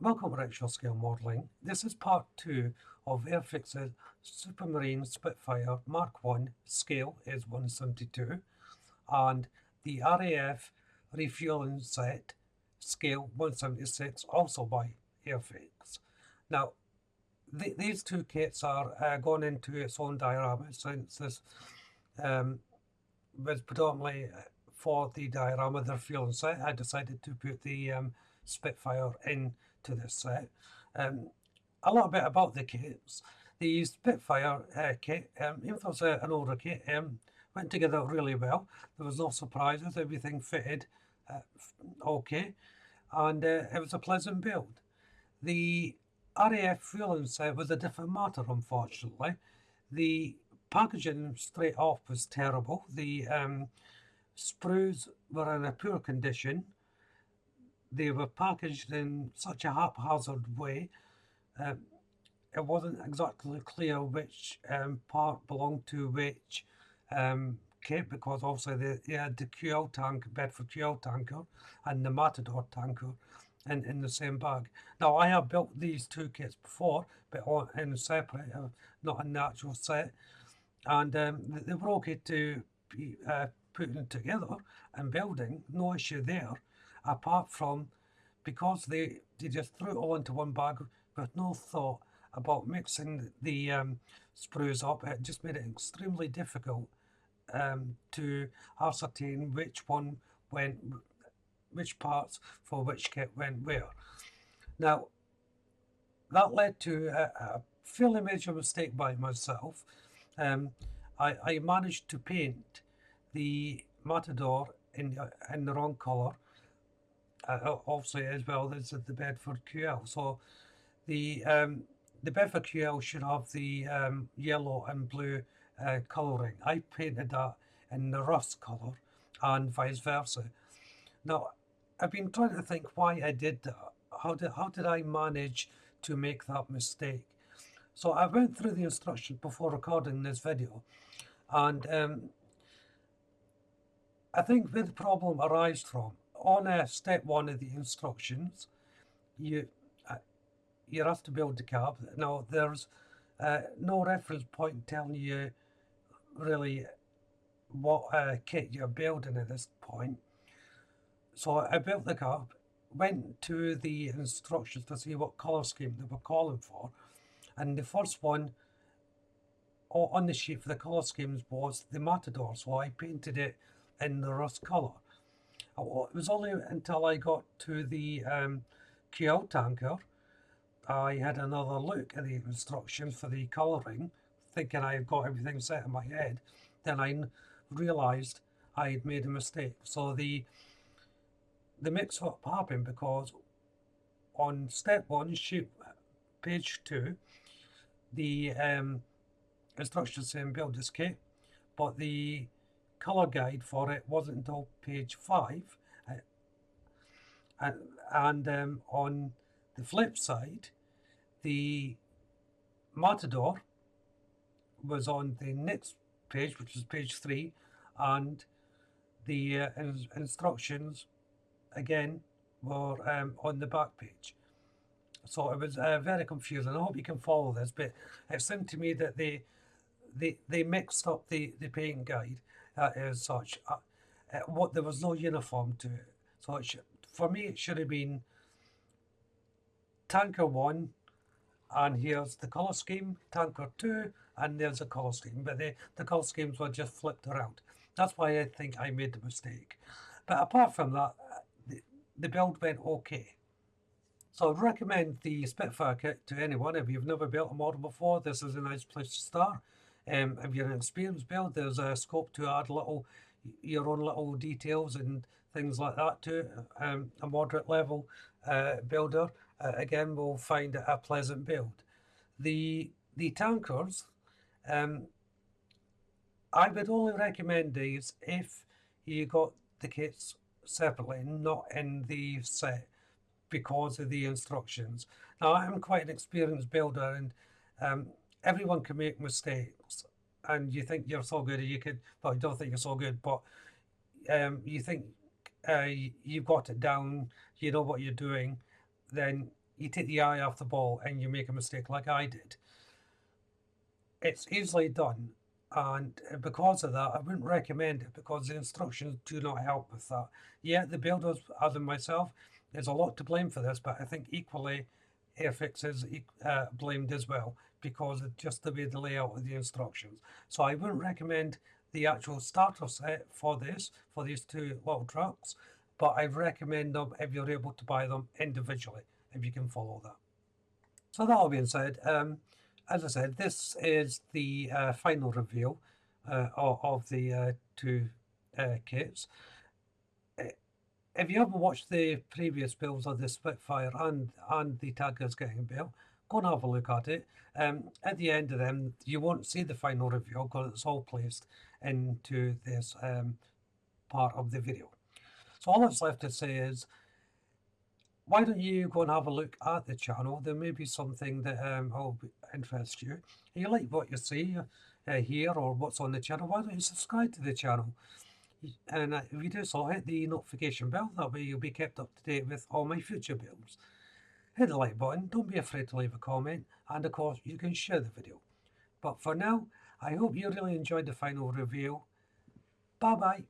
Welcome to Actual Scale Modelling. This is part 2 of Airfix's Supermarine Spitfire Mark 1 scale is 172 and the RAF Refueling set scale 176 also by Airfix. Now these two kits are gone into its own diorama since this was predominantly for the diorama, the refueling set. I decided to put the Spitfire into this set. A little bit about the kits. The Spitfire kit, even though it's an older kit, went together really well. There was no surprises, everything fitted okay, and it was a pleasant build. The RAF fueling set was a different matter, unfortunately. The packaging straight off was terrible. The sprues were in a poor condition. They were packaged in such a haphazard way. It wasn't exactly clear which part belonged to which kit, because obviously they had the QL tank, Bedford QL tanker, and the Matador tanker in the same bag. Now I have built these two kits before, but in separate, not in the actual set, and they were okay to be putting together and building, no issue there, apart from because they just threw it all into one bag with no thought about mixing the sprues up. It just made it extremely difficult to ascertain which one went, which parts for which kit went where. Now, that led to a fairly major mistake by myself. I managed to paint the Matador in the wrong colour, obviously, as well as the Bedford QL. So the Bedford QL should have the yellow and blue colouring. I painted that in the rust colour and vice versa. Now, I've been trying to think why I did that. How did I manage to make that mistake? So I went through the instructions before recording this video, and I think where the problem arises from, on step 1 of the instructions, you you're asked to build the cab. Now there's no reference point telling you really what kit you're building at this point. So I built the cab, went to the instructions to see what colour scheme they were calling for, and the first one on the sheet for the colour schemes was the Matador, so I painted it in the rust colour. It was only until I got to the QL tanker I had another look at the instructions for the colouring, thinking I had got everything set in my head. Then I realised I had made a mistake. So the mix-up happened because on step 1, sheet page 2, the instructions saying build this kit, but the colour guide for it wasn't until page 5. And on the flip side, the Matador was on the next page, which was page 3, and the instructions again were on the back page. So it was very confusing. I hope you can follow this, but it seemed to me that they mixed up the paint guide as such. There was no uniform to it. So for me, it should have been tanker 1, and here's the colour scheme, tanker 2, and there's a colour scheme. But the colour schemes were just flipped around. That's why I think I made the mistake. But apart from that, the build went okay. So I'd recommend the Spitfire kit to anyone. If you've never built a model before, this is a nice place to start. If you're an experienced build, there's a scope to add your own little details and things like that to it. A moderate level builder, again, will find it a pleasant build. The tankers, I would only recommend these if you got the kits separately, not in the set, because of the instructions. Now, I'm quite an experienced builder, and everyone can make mistakes, and you think you're so good, you don't think you're so good, but you think you've got it down, you know what you're doing, then you take the eye off the ball and you make a mistake like I did. It's easily done, and because of that, I wouldn't recommend it because the instructions do not help with that. Yeah, the builders, other than myself, there's a lot to blame for this, but I think equally Airfix is blamed as well because of just the way the layout of the instructions. So I wouldn't recommend the actual starter set for these two little trucks, but I recommend them if you're able to buy them individually, if you can follow that. So that all being said, as I said, this is the final reveal of the two kits. If you haven't watched the previous builds of the Spitfire and the Tiger's getting built, go and have a look at it. At the end of them, you won't see the final reveal because it's all placed into this part of the video. So all that's left to say is, why don't you go and have a look at the channel? There may be something that will interest you. If you like what you see here or what's on the channel, why don't you subscribe to the channel? And if you do so, hit the notification bell. That way you'll be kept up to date with all my future builds. Hit the like button, don't be afraid to leave a comment, and of course you can share the video. But for now, I hope you really enjoyed the final reveal. Bye bye.